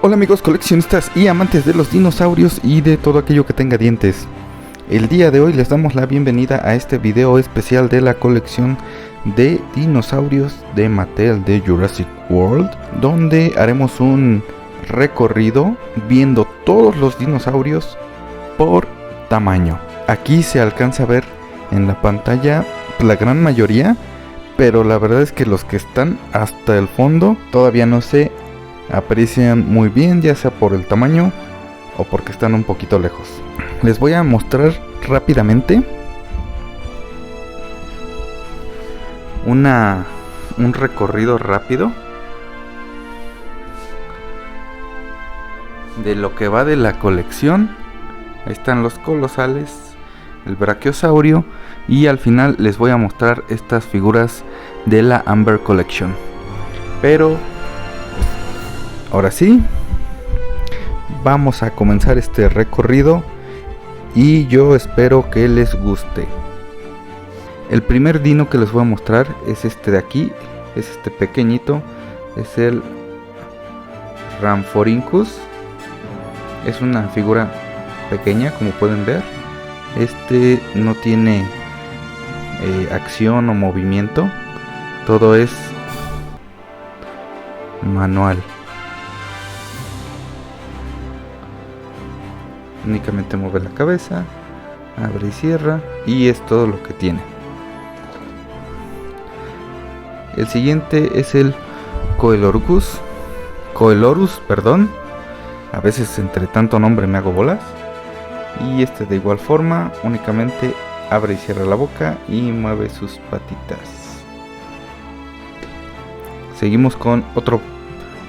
Hola amigos coleccionistas y amantes de los dinosaurios y de todo aquello que tenga dientes. El día de hoy les damos la bienvenida a este video especial de la colección de dinosaurios de Mattel de Jurassic World, donde haremos un recorrido viendo todos los dinosaurios por tamaño. Aquí se alcanza a ver en la pantalla la gran mayoría, pero la verdad es que los que están hasta el fondo todavía no se aprecian muy bien, ya sea por el tamaño o porque están un poquito lejos. Les voy a mostrar rápidamente un recorrido rápido de lo que va de la colección. Ahí están los colosales, el brachiosaurio, y al final les voy a mostrar estas figuras de la Amber Collection. Pero ahora sí, vamos a comenzar este recorrido y yo espero que les guste. El primer dino que les voy a mostrar es este de aquí, es este pequeñito, es el Rhamphorhynchus. Es una figura pequeña, como pueden ver. Este no tiene acción o movimiento, todo es manual. Únicamente mueve la cabeza, abre y cierra, y es todo lo que tiene. El siguiente es el Coelurus, perdón. A veces entre tanto nombre me hago bolas. Y este de igual forma, únicamente abre y cierra la boca y mueve sus patitas. Seguimos con otro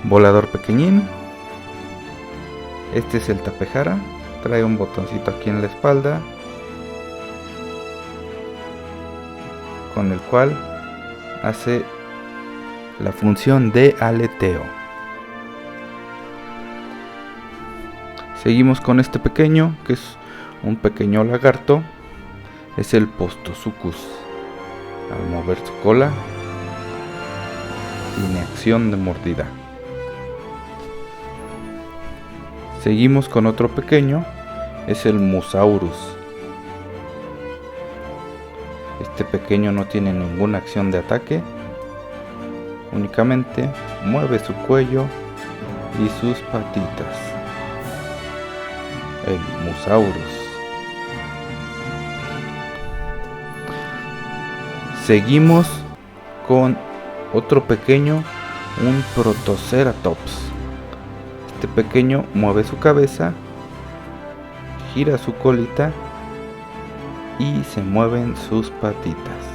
volador pequeñín. Este es el Tapejara. Trae un botoncito aquí en la espalda, con el cual hace la función de aleteo. Seguimos con este pequeño, que es un pequeño lagarto. Es el Postosuchus. Al mover su cola, tiene acción de mordida. Seguimos con otro pequeño, es el Mosaurus. Este pequeño no tiene ninguna acción de ataque, únicamente mueve su cuello y sus patitas. El Mosaurus. Seguimos con otro pequeño, un Protoceratops. Este pequeño mueve su cabeza, gira su colita y se mueven sus patitas.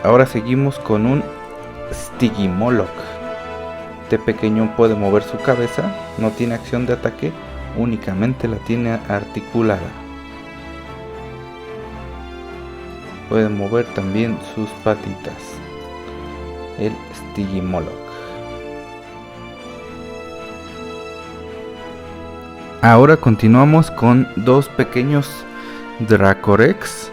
Ahora seguimos con un Stygimoloch. Este pequeño puede mover su cabeza, no tiene acción de ataque, únicamente la tiene articulada. Puede mover también sus patitas. El Stygimoloch. Ahora continuamos con dos pequeños Dracorex.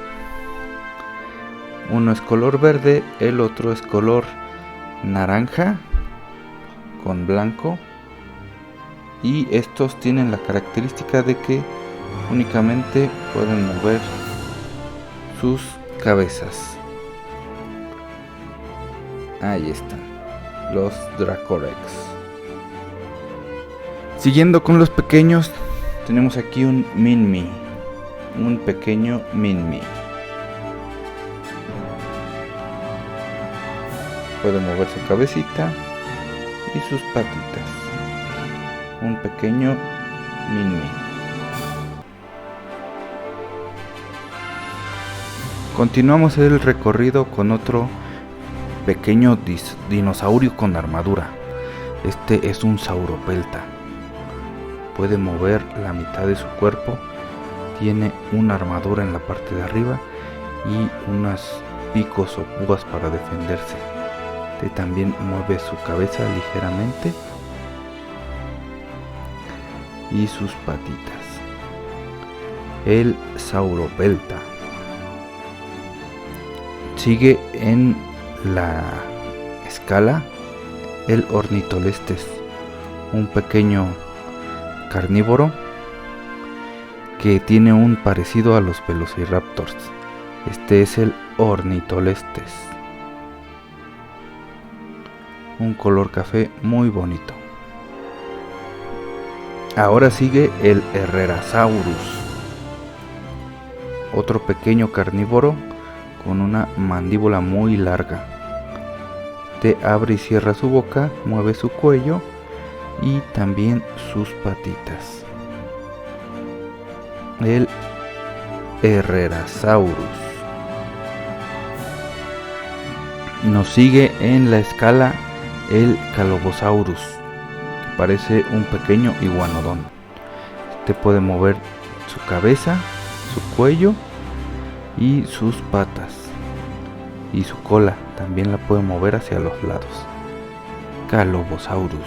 Uno es color verde, el otro es color naranja con blanco. Y estos tienen la característica de que únicamente pueden mover sus cabezas. Ahí están, los Dracorex. Siguiendo con los pequeños, tenemos aquí un Minmi, un pequeño Minmi. Puede mover su cabecita y sus patitas. Un pequeño Minmi. Continuamos el recorrido con otro pequeño dinosaurio con armadura. Este es un Sauropelta. Puede mover la mitad de su cuerpo. Tiene una armadura en la parte de arriba y unos picos o púas para defenderse. Este también mueve su cabeza ligeramente y sus patitas. El Sauropelta. sigue en la escala el Ornitolestes, un pequeño carnívoro que tiene un parecido a los Velociraptors. Este es el Ornitolestes, un color café muy bonito. Ahora sigue el Herrerasaurus, otro pequeño carnívoro con una mandíbula muy larga. Abre y cierra su boca, mueve su cuello y también sus patitas. El Herrerasaurus. Nos sigue en la escala el Calobosaurus, que parece un pequeño iguanodón. Este puede mover su cabeza, su cuello y sus patas. Y su cola también la puede mover hacia los lados. Calobosaurus.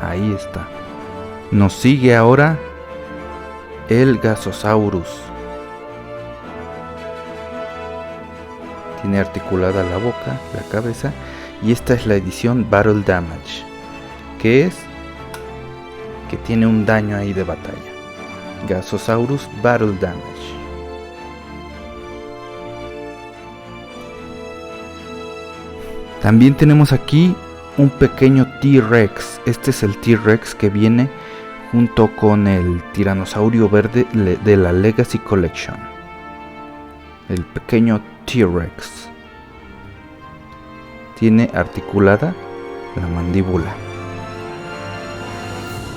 Ahí está. Nos sigue ahora el Gasosaurus. Tiene articulada la boca, la cabeza, y esta es la edición Battle Damage, que tiene un daño ahí de batalla. Gasosaurus Battle Damage. También tenemos aquí un pequeño T-Rex. Este es el T-Rex que viene junto con el tiranosaurio verde de la Legacy Collection. El pequeño T-Rex. Tiene articulada la mandíbula.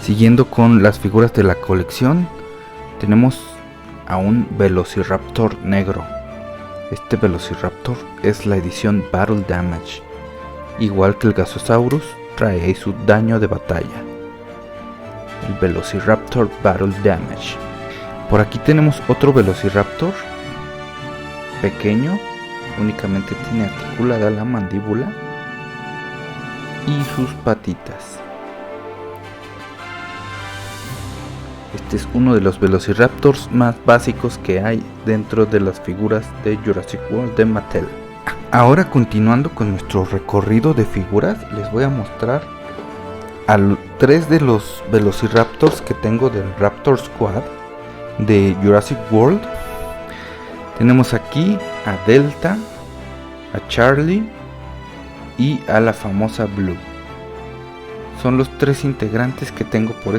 Siguiendo con las figuras de la colección, tenemos a un Velociraptor negro. Este Velociraptor es la edición Battle Damage. Igual que el Gasosaurus, trae ahí su daño de batalla. El Velociraptor Battle Damage. Por aquí tenemos otro Velociraptor pequeño, únicamente tiene articulada la mandíbula y sus patitas. Este es uno de los Velociraptors más básicos que hay dentro de las figuras de Jurassic World de Mattel. Ahora, continuando con nuestro recorrido de figuras, les voy a mostrar a 3 de los Velociraptors que tengo del Raptor Squad de Jurassic World. Tenemos aquí a Delta, a Charlie y a la famosa Blue. Son los 3 integrantes que tengo por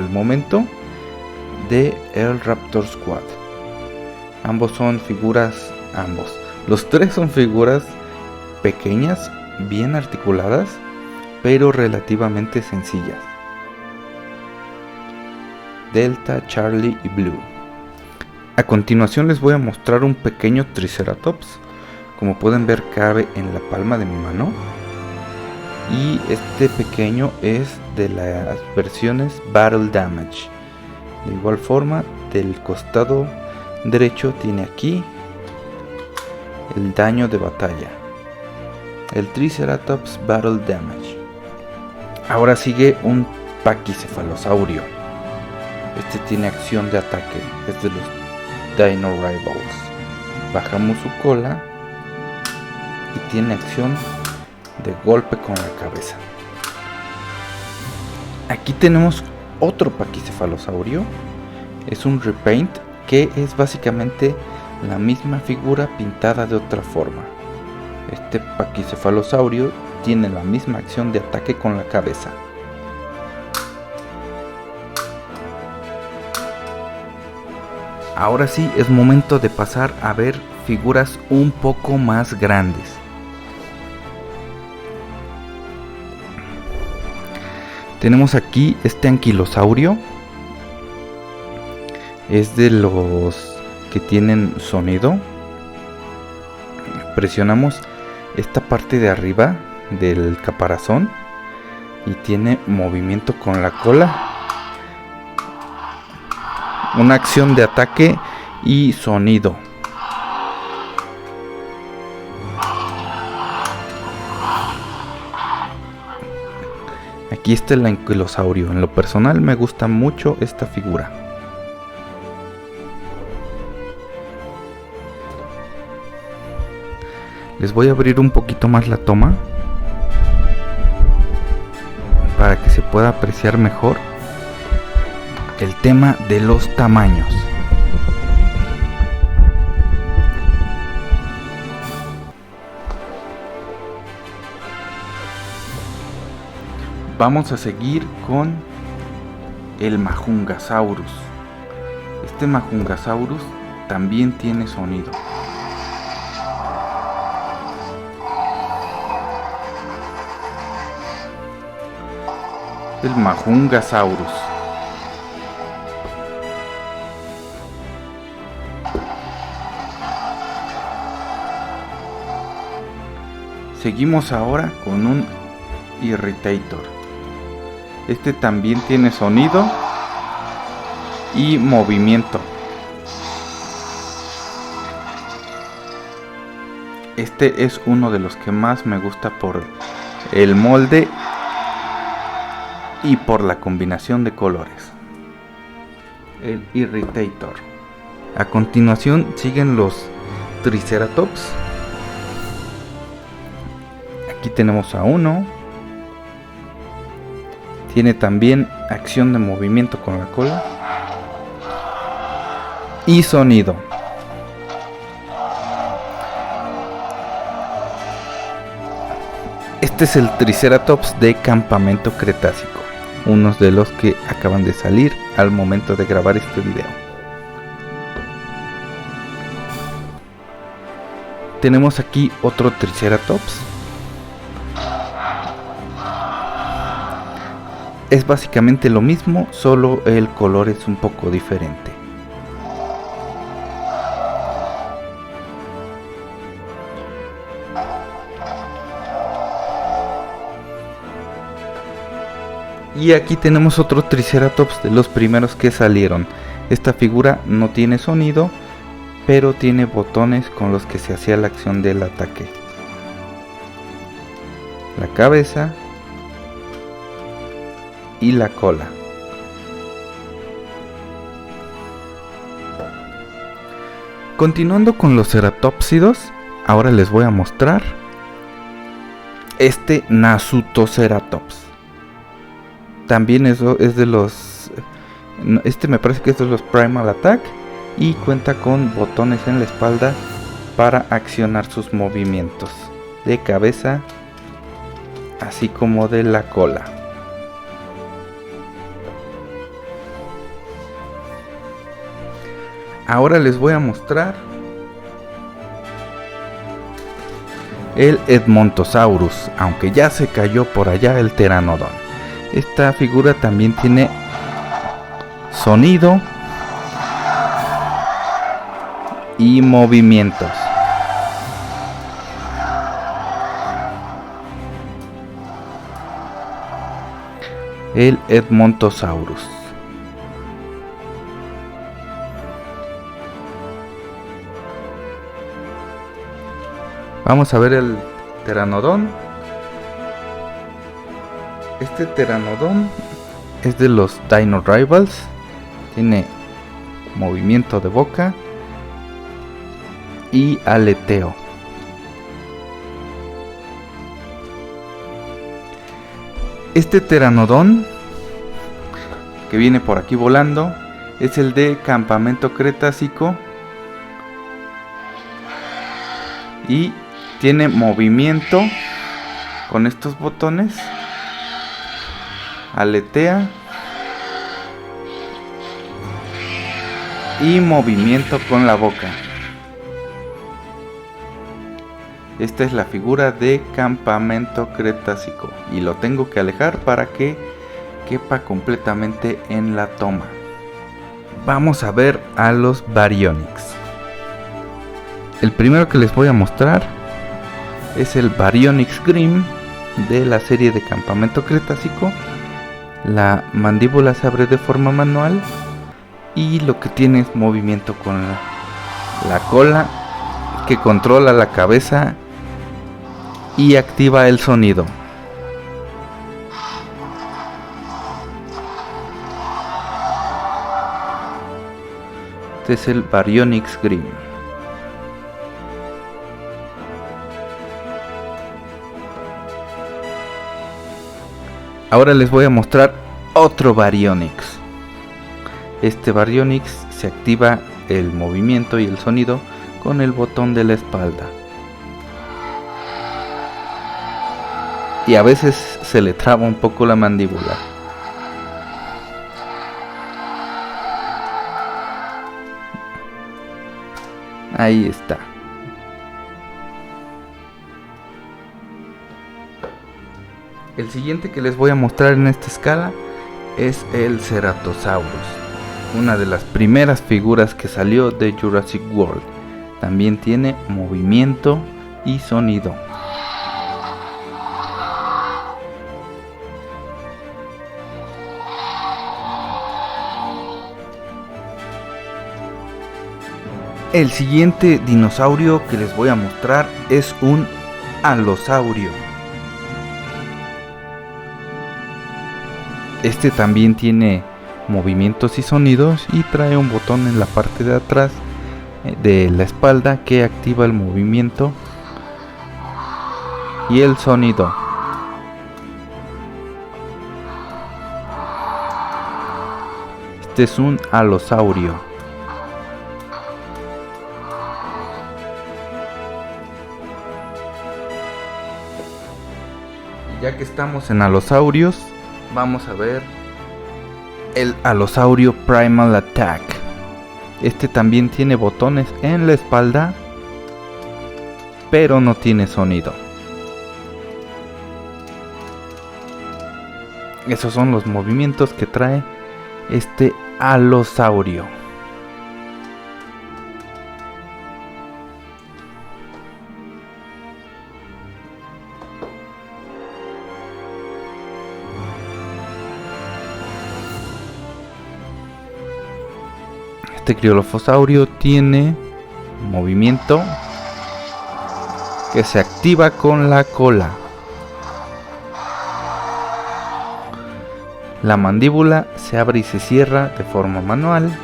el momento de el Raptor Squad. Los 3 son figuras pequeñas, bien articuladas, pero relativamente sencillas. Delta, Charlie y Blue. A continuación les voy a mostrar un pequeño Triceratops. Como pueden ver, cabe en la palma de mi mano. Y este pequeño es de las versiones Battle Damage. De igual forma, del costado derecho tiene aquí el daño de batalla. El Triceratops Battle Damage. Ahora sigue un Pachycephalosaurio. Este tiene acción de ataque. Es de los Dino Rivals. Bajamos su cola y tiene acción de golpe con la cabeza. Aquí tenemos otro Pachycephalosaurio. Es un repaint que es básicamente la misma figura pintada de otra forma. Este Pachycephalosaurio tiene la misma acción de ataque con la cabeza. Ahora sí es momento de pasar a ver figuras un poco más grandes. Tenemos aquí este anquilosaurio. Es de los que tienen sonido. Presionamos esta parte de arriba del caparazón y tiene movimiento con la cola, una acción de ataque y sonido. Aquí está el anquilosaurio. En lo personal me gusta mucho esta figura. Les voy a abrir un poquito más la toma para que se pueda apreciar mejor el tema de los tamaños. Vamos a seguir con el Majungasaurus. Este Majungasaurus también tiene sonido. El Majungasaurus. Seguimos ahora con un Irritator. Este también tiene sonido y movimiento. Este es uno de los que más me gusta por el molde y por la combinación de colores. El Irritator. A continuación siguen los Triceratops. Aquí tenemos a uno. Tiene también acción de movimiento con la cola y sonido. Este es el Triceratops de Campamento Cretácico, unos de los que acaban de salir al momento de grabar este video. Tenemos aquí otro Triceratops. Es básicamente lo mismo, solo el color es un poco diferente. Y aquí tenemos otro Triceratops de los primeros que salieron. Esta figura no tiene sonido, pero tiene botones con los que se hacía la acción del ataque. La cabeza y la cola. Continuando con los ceratópsidos, ahora les voy a mostrar este Nasutoceratops. También es de los... Este me parece que es de los Primal Attack y cuenta con botones en la espalda para accionar sus movimientos de cabeza, así como de la cola. Ahora les voy a mostrar el Edmontosaurus, aunque ya se cayó por allá el Pteranodon. Esta figura también tiene sonido y movimientos. El Edmontosaurus. Vamos a ver el Pteranodon. Este Pteranodon es de los Dino Rivals. Tiene movimiento de boca y aleteo. Este Pteranodon que viene por aquí volando es el de Campamento Cretácico y tiene movimiento con estos botones, aletea y movimiento con la boca. Esta es la figura de Campamento Cretácico y lo tengo que alejar para que quepa completamente en la toma. Vamos a ver a los Baryonyx. El primero que les voy a mostrar es el Baryonyx Grimm de la serie de Campamento Cretácico. La mandíbula se abre de forma manual y lo que tiene es movimiento con la cola que controla la cabeza y activa el sonido. Este es el Baryonyx Grimm. Ahora les voy a mostrar otro Baryonyx. Este Baryonyx se activa el movimiento y el sonido con el botón de la espalda. Y a veces se le traba un poco la mandíbula. Ahí está. El siguiente que les voy a mostrar en esta escala es el Ceratosaurus, una de las primeras figuras que salió de Jurassic World. También tiene movimiento y sonido. El siguiente dinosaurio que les voy a mostrar es un alosaurio. Este también tiene movimientos y sonidos y trae un botón en la parte de atrás de la espalda que activa el movimiento y el sonido. Este es un alosaurio. Ya que estamos en alosaurios, vamos a ver el alosaurio Primal Attack. Este también tiene botones en la espalda, pero no tiene sonido. Esos son los movimientos que trae este alosaurio. Este criolofosaurio tiene movimiento que se activa con la cola. La mandíbula se abre y se cierra de forma manual.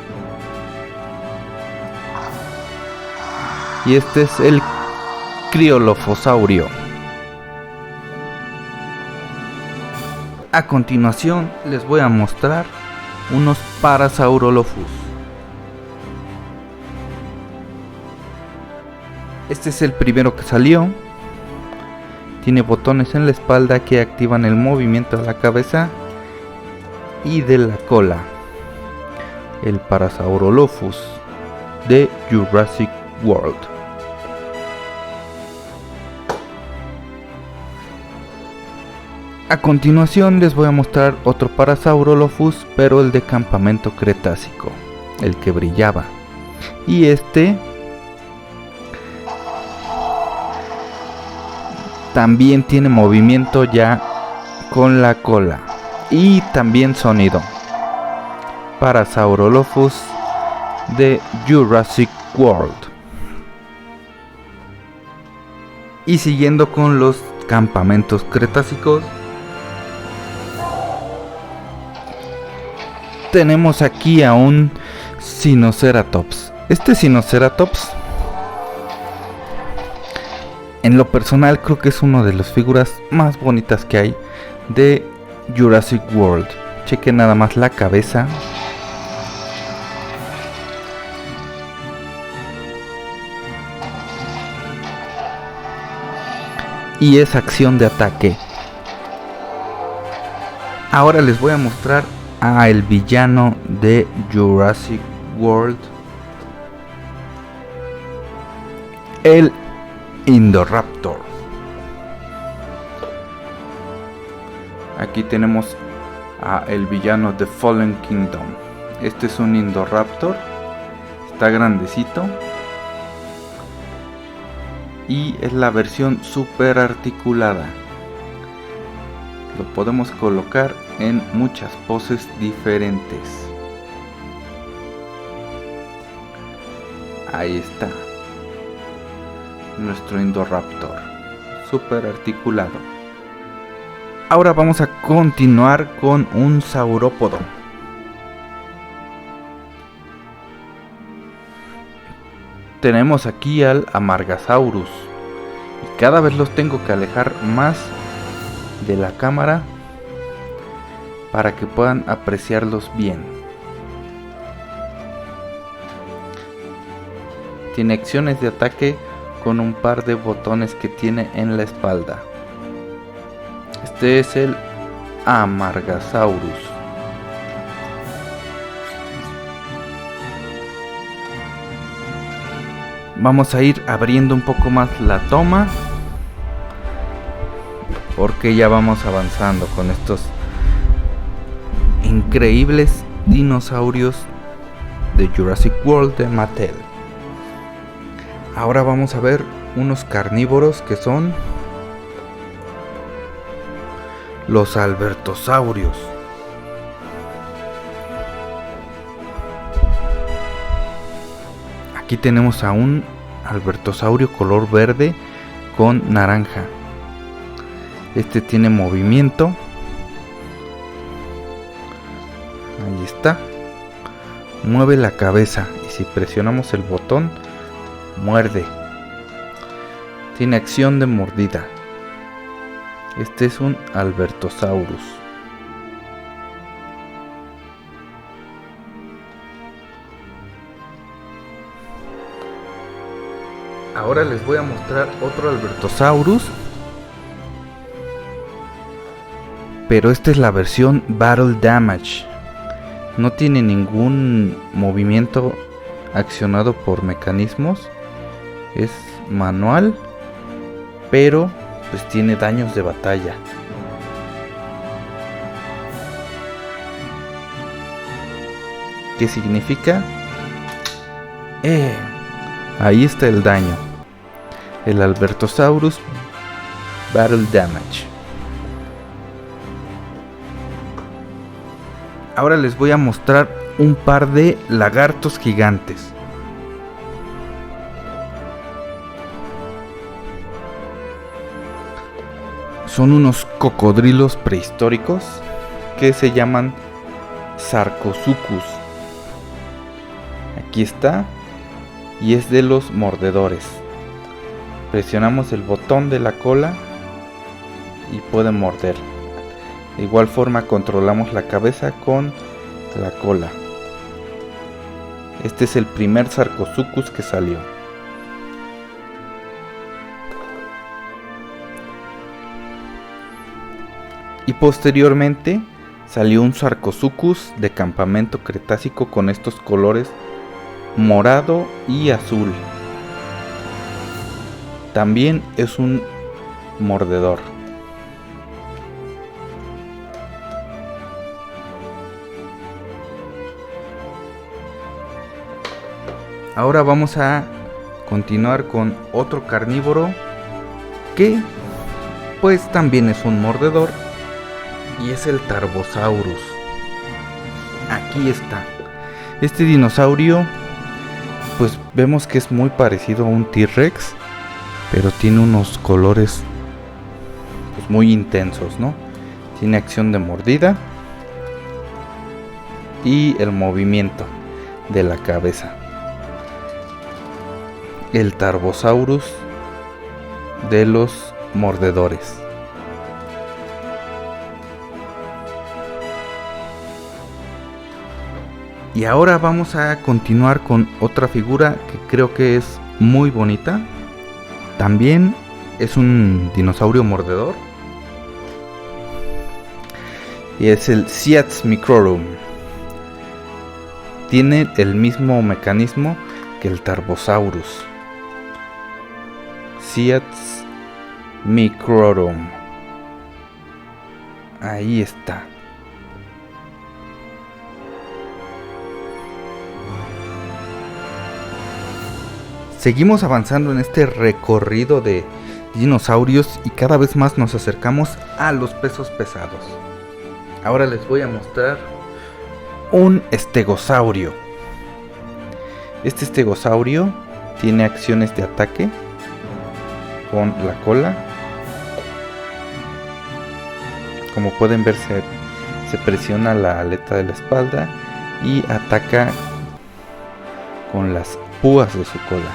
Y este es el criolofosaurio. A continuación les voy a mostrar unos Parasaurolophus. Este es el primero que salió. Tiene botones en la espalda que activan el movimiento de la cabeza y de la cola. El Parasaurolophus de Jurassic World. A continuación les voy a mostrar otro Parasaurolophus, pero el de campamento cretácico, el que brillaba. Y este también tiene movimiento ya con la cola y también sonido. Parasaurolophus de Jurassic World. Y siguiendo con los campamentos cretácicos, tenemos aquí a un Sinoceratops. Este Sinoceratops, en lo personal, creo que es una de las figuras más bonitas que hay de Jurassic World. Chequen nada más la cabeza. Y esa acción de ataque. Ahora les voy a mostrar a el villano de Jurassic World, el Indoraptor. Aquí tenemos a el villano de Fallen Kingdom. Este es un Indoraptor. Está grandecito. Y es la versión super articulada. Lo podemos colocar en muchas poses diferentes. Ahí está. Nuestro Indoraptor super articulado. Ahora vamos a continuar con un saurópodo. Tenemos aquí al Amargasaurus. Y cada vez los tengo que alejar más de la cámara para que puedan apreciarlos bien. Tiene acciones de ataque con un par de botones que tiene en la espalda. Este es el Amargasaurus. Vamos a ir abriendo un poco más la toma, porque ya vamos avanzando con estos increíbles dinosaurios de Jurassic World de Mattel. Ahora vamos a ver unos carnívoros que son los Albertosaurios. Aquí tenemos a un Albertosaurio color verde con naranja. Este tiene movimiento. Ahí está. Mueve la cabeza y si presionamos el botón, muerde. Tiene acción de mordida. Este es un Albertosaurus. Ahora les voy a mostrar otro Albertosaurus, pero esta es la versión Battle Damage. No tiene ningún movimiento accionado por mecanismos, es manual, pero pues tiene daños de batalla. ¿Qué significa? Ahí está el daño. El Albertosaurus Battle Damage. Ahora les voy a mostrar un par de lagartos gigantes. Son unos cocodrilos prehistóricos que se llaman Sarcosuchus. Aquí está. Y es de los mordedores. Presionamos el botón de la cola y puede morder. De igual forma controlamos la cabeza con la cola. Este es el primer Sarcosuchus que salió. Y posteriormente salió un Sarcosuchus de campamento cretácico con estos colores morado y azul. También es un mordedor. Ahora vamos a continuar con otro carnívoro que pues también es un mordedor y es el Tarbosaurus. Aquí está. Este dinosaurio pues vemos que es muy parecido a un T-Rex, pero tiene unos colores pues muy intensos, ¿no? Tiene acción de mordida y el movimiento de la cabeza. El Tarbosaurus de los mordedores. Y ahora vamos a continuar con otra figura que creo que es muy bonita. También es un dinosaurio mordedor. Y es el Siax Microrum. Tiene el mismo mecanismo que el Tarbosaurus. Siax Microrum. Ahí está. Seguimos avanzando en este recorrido de dinosaurios y cada vez más nos acercamos a los pesos pesados. Ahora les voy a mostrar un estegosaurio. Este estegosaurio tiene acciones de ataque con la cola. Como pueden ver, se presiona la aleta de la espalda y ataca con las púas de su cola.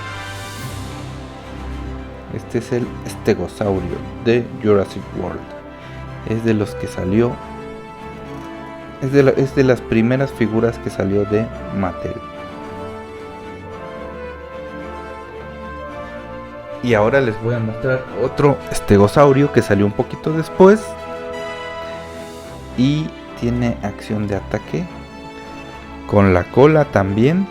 Este es el estegosaurio de Jurassic World. Es de los que salió Es de las primeras figuras que salió de Mattel. Y ahora les voy a mostrar otro estegosaurio que salió un poquito después. Y tiene acción de ataque. Con la cola también.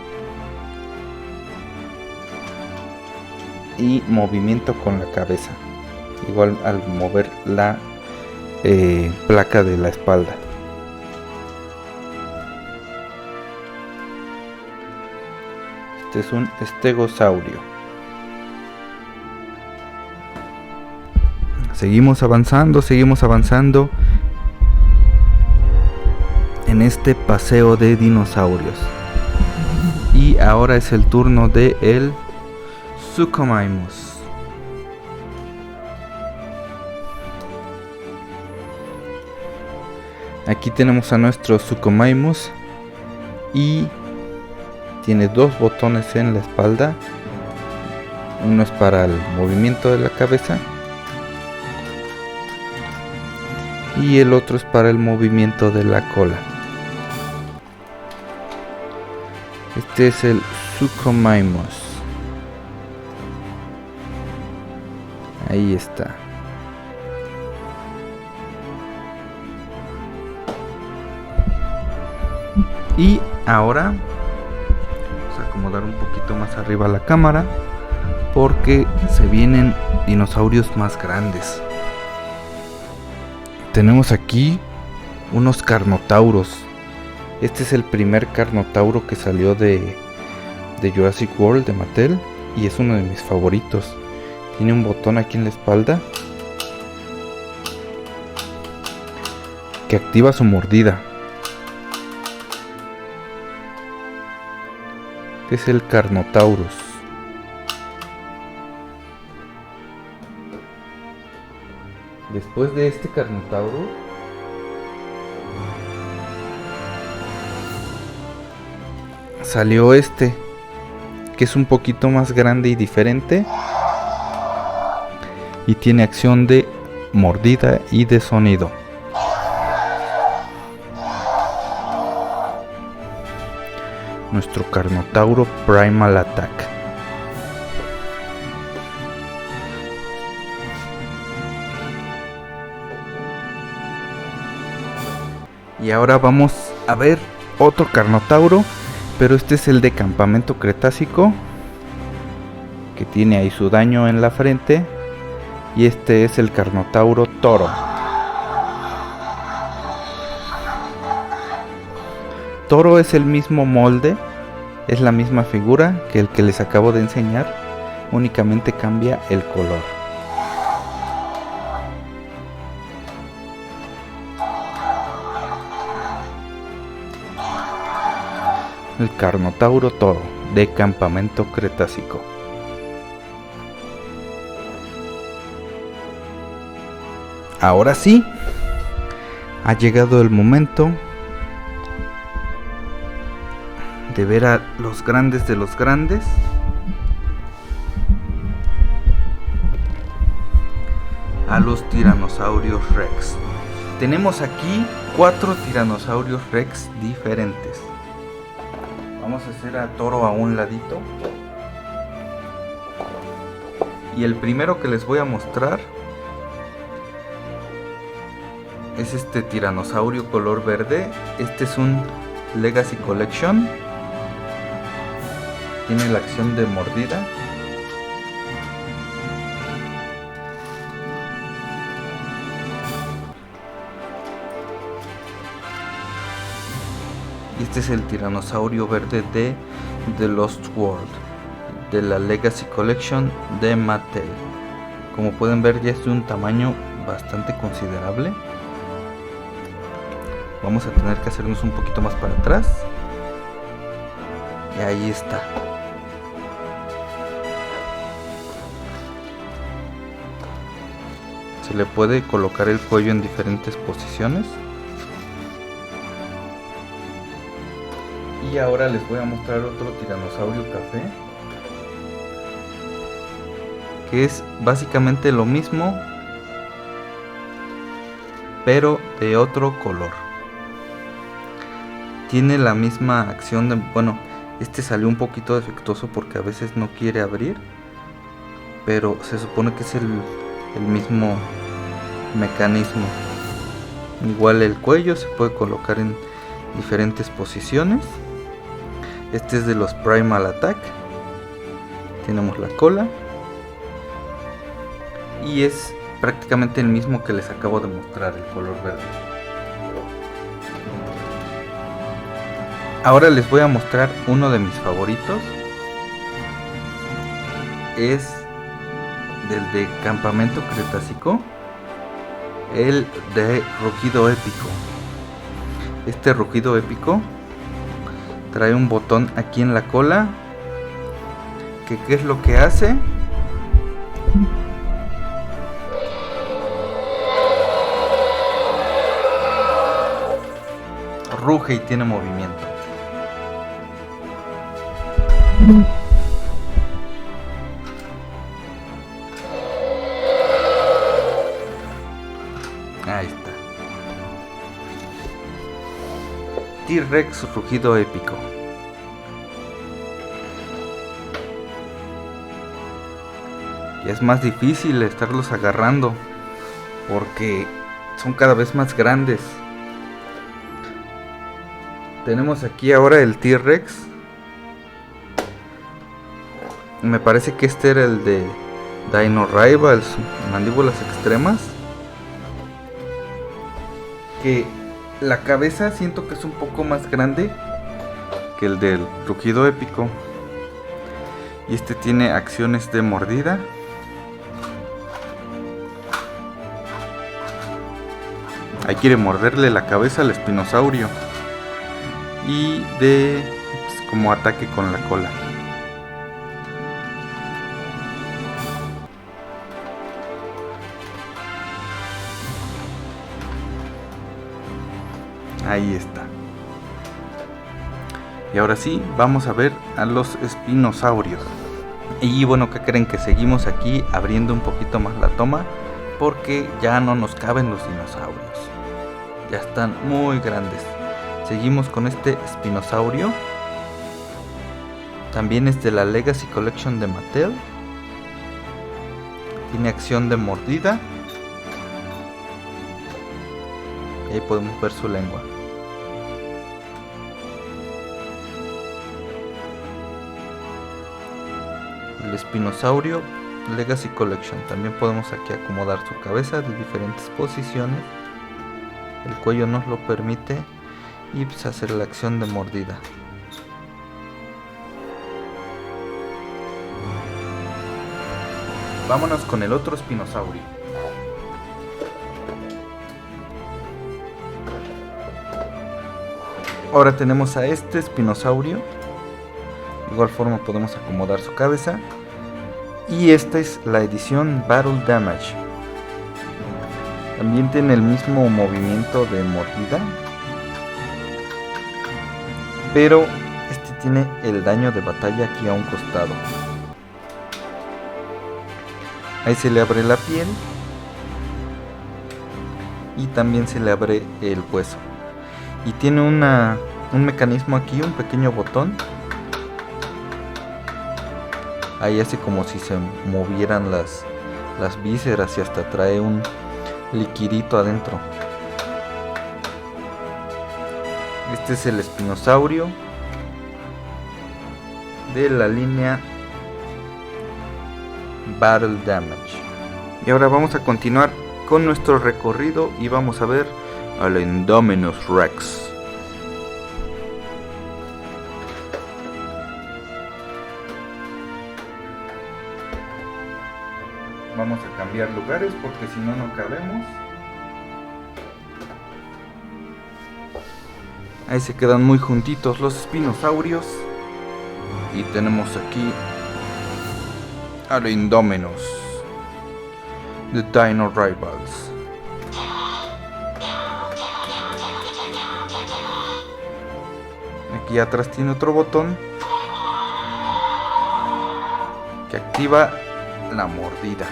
Y movimiento con la cabeza. Igual al mover la placa de la espalda. Este es un estegosaurio. Seguimos avanzando en este paseo de dinosaurios. Y ahora es el turno de el Suchomimus. Aquí tenemos a nuestro Suchomimus y tiene dos botones en la espalda. Uno es para el movimiento de la cabeza y el otro es para el movimiento de la cola. Este es el Suchomimus. Ahí está. Y ahora vamos a acomodar un poquito más arriba la cámara porque se vienen dinosaurios más grandes. Tenemos aquí unos Carnotauros. Este es el primer Carnotauro que salió de Jurassic World de Mattel y es uno de mis favoritos. Tiene un botón aquí en la espalda que activa su mordida. Este es el Carnotaurus. Después de este Carnotauro salió este, que es un poquito más grande y diferente y tiene acción de mordida y de sonido. Nuestro Carnotauro Primal Attack. Y ahora vamos a ver otro Carnotauro, pero este es el de Campamento Cretácico, que tiene ahí su daño en la frente. Y este es el Carnotauro Toro. Toro es el mismo molde, es la misma figura que el que les acabo de enseñar, únicamente cambia el color. El Carnotauro Toro de Campamento Cretácico. Ahora sí, ha llegado el momento de ver a los grandes de los grandes. A los Tiranosaurios Rex. Tenemos aquí 4 Tiranosaurios Rex diferentes. Vamos a hacer a Toro a un ladito. Y el primero que les voy a mostrar es este tiranosaurio color verde. Este es un Legacy Collection. Tiene la acción de mordida. Y este es el tiranosaurio verde de The Lost World, de la Legacy Collection de Mattel. Como pueden ver, ya es de un tamaño bastante considerable. Vamos a tener que hacernos un poquito más para atrás. Y ahí está. Se le puede colocar el cuello en diferentes posiciones. Y ahora les voy a mostrar otro tiranosaurio café, que es básicamente lo mismo, pero de otro color. tiene la misma acción de, bueno, este salió un poquito defectuoso porque a veces no quiere abrir, pero se supone que es el mismo mecanismo. Igual el cuello se puede colocar en diferentes posiciones. Este es de los Primal Attack. Tenemos la cola y es prácticamente el mismo que les acabo de mostrar, el color verde. Ahora les voy a mostrar uno de mis favoritos. Es del de Campamento Cretácico, el de Rugido Épico. Este rugido épico trae un botón aquí en la cola que ¿qué es lo que hace? Ruge y tiene movimiento. Ahí está. T-Rex rugido épico. Y es más difícil estarlos agarrando porque son cada vez más grandes. Tenemos aquí ahora el T-Rex. Me parece que este era el de Dino Rivals, mandíbulas extremas. Que la cabeza siento que es un poco más grande que el del rugido épico. Y este tiene acciones de mordida. Ahí quiere morderle la cabeza al espinosaurio. Y de pues, como ataque con la cola. Ahí está. Y ahora sí, vamos a ver a los espinosaurios. Y bueno, ¿qué creen? Que seguimos aquí abriendo un poquito más la toma porque ya no nos caben los dinosaurios. Ya están muy grandes. Seguimos con este espinosaurio. También es de la Legacy Collection de Mattel. Tiene acción de mordida. Y ahí podemos ver su lengua. El espinosaurio Legacy Collection. También podemos aquí acomodar su cabeza de diferentes posiciones. El cuello nos lo permite. Y pues hacer la acción de mordida. Vámonos con el otro espinosaurio. Ahora tenemos a este espinosaurio. De igual forma podemos acomodar su cabeza. Y esta es la edición Battle Damage. También tiene el mismo movimiento de mordida, pero este tiene el daño de batalla aquí a un costado. Ahí se le abre la piel y también se le abre el hueso. Y tiene un mecanismo aquí, un pequeño botón. Ahí hace como si se movieran las vísceras y hasta trae un liquidito adentro. Este es el espinosaurio de la línea Battle Damage. Y ahora vamos a continuar con nuestro recorrido y vamos a ver al Indominus Rex. Vamos a cambiar lugares porque si no, no cabemos. Ahí se quedan muy juntitos los espinosaurios. Y tenemos aquí al Indominus de Dino Rivals. Aquí atrás tiene otro botón que activa la mordida.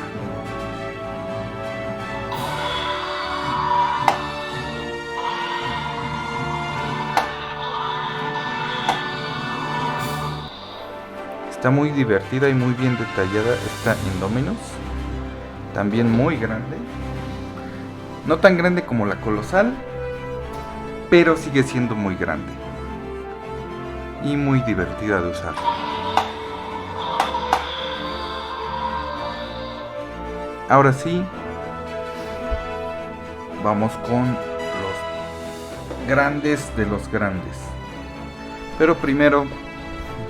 Está muy divertida y muy bien detallada esta Indominus. También muy grande. No tan grande como la colosal, pero sigue siendo muy grande. Y muy divertida de usar. Ahora sí, vamos con los grandes de los grandes. Pero primero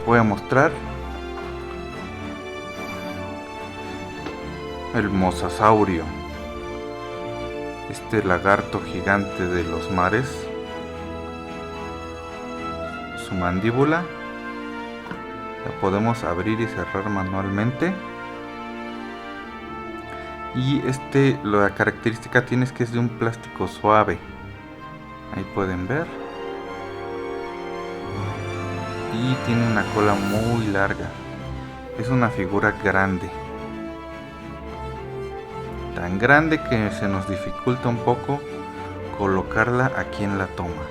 voy a mostrar el Mosasaurio, este lagarto gigante de los mares. Su mandíbula la podemos abrir y cerrar manualmente. Y la característica tiene es que es de un plástico suave. Ahí pueden ver. Y tiene una cola muy larga. Es una figura grande. Tan grande que se nos dificulta un poco colocarla aquí en la toma.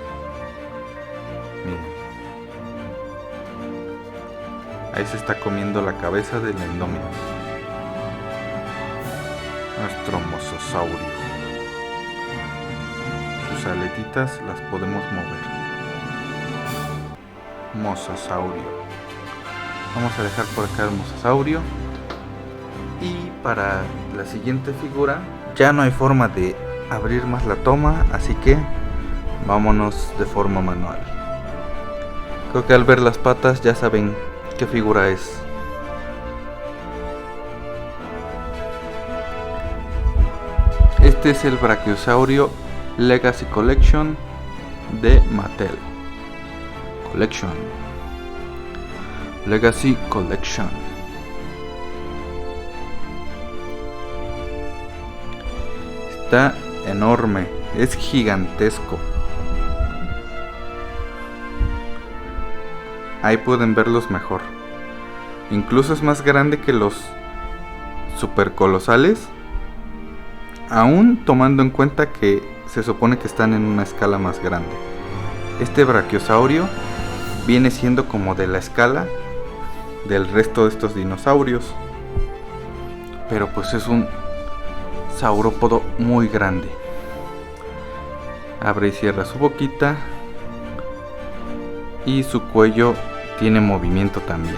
Miren. Ahí se está comiendo la cabeza del Indominus. Nuestro Mosasaurio. Sus aletitas las podemos mover. Mosasaurio. Vamos a dejar por acá el Mosasaurio. Y para la siguiente figura ya no hay forma de abrir más la toma, así que vámonos de forma manual. Creo que al ver las patas ya saben qué figura es. Este es el Brachiosaurio Legacy Collection de Mattel. Legacy Collection. Está enorme, es gigantesco. Ahí pueden verlos mejor. Incluso es más grande que los super colosales, aún tomando en cuenta que se supone que están en una escala más grande. Este Brachiosaurio viene siendo como de la escala del resto de estos dinosaurios, pero pues es un saurópodo muy grande. Abre y cierra su boquita y su cuello tiene movimiento también.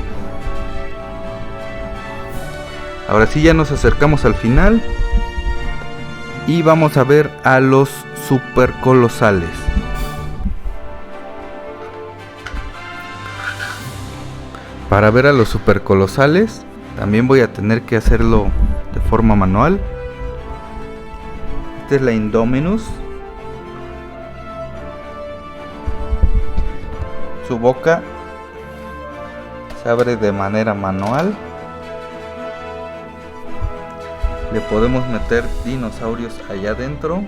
Ahora sí, ya nos acercamos al final y vamos a ver a los supercolosales. Para ver a los supercolosales también voy a tener que hacerlo de forma manual. Esta es la Indominus. Su boca se abre de manera manual. Le podemos meter dinosaurios allá adentro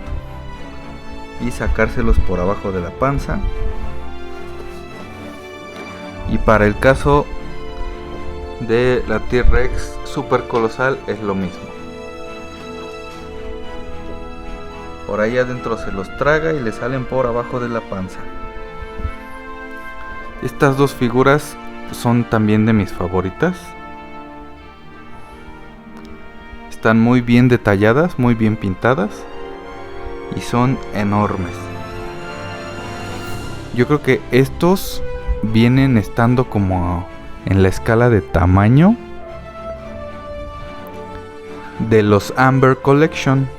y sacárselos por abajo de la panza. Y para el caso de la T-Rex supercolosal es lo mismo. Por ahí adentro se los traga y le salen por abajo de la panza. Estas dos figuras son también de mis favoritas. Están muy bien detalladas, muy bien pintadas y son enormes. Yo creo que estos vienen estando como en la escala de tamaño de los Amber Collection.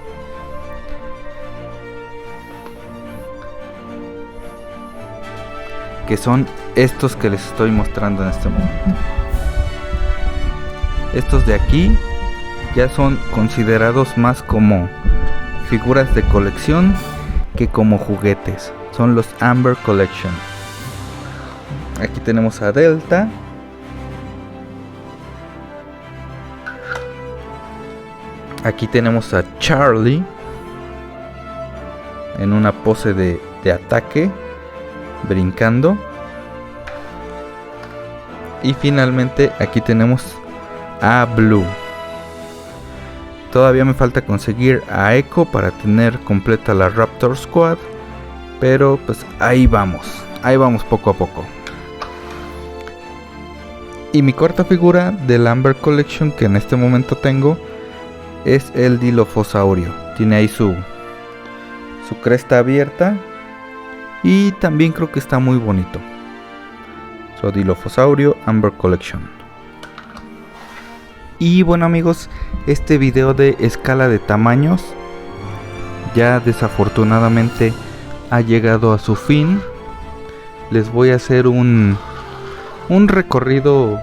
Que son estos que les estoy mostrando en este momento. Estos de aquí ya son considerados más como figuras de colección que como juguetes. Son los Amber Collection. Aquí tenemos a Delta. Aquí tenemos a Charlie en una pose de ataque, brincando. Y finalmente aquí tenemos a Blue. Todavía me falta conseguir a Echo para tener completa la Raptor Squad, pero pues ahí vamos poco a poco. Y mi cuarta figura del Amber Collection que en este momento tengo es el Dilophosaurus. Tiene ahí su cresta abierta y también creo que está muy bonito. So, Dilophosaurus Amber Collection. Y bueno amigos, este video de escala de tamaños ya desafortunadamente ha llegado a su fin. Les voy a hacer un recorrido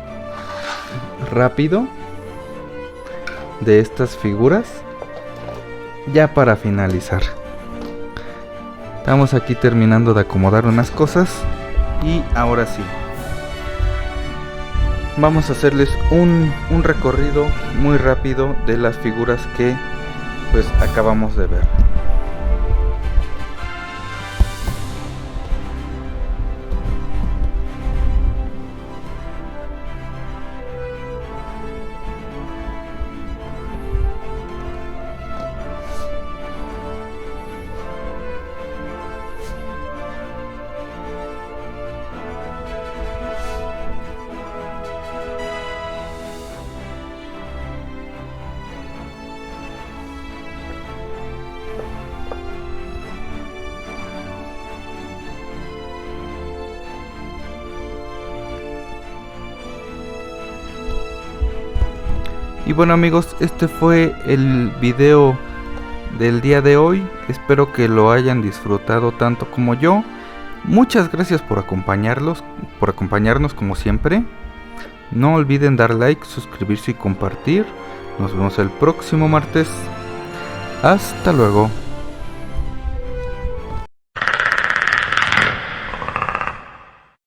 rápido de estas figuras ya para finalizar. Estamos aquí terminando de acomodar unas cosas y ahora sí vamos a hacerles un recorrido muy rápido de las figuras que pues acabamos de ver. Y bueno amigos, este fue el video del día de hoy. Espero que lo hayan disfrutado tanto como yo. Muchas gracias por acompañarnos como siempre. No olviden dar like, suscribirse y compartir. Nos vemos el próximo martes. Hasta luego.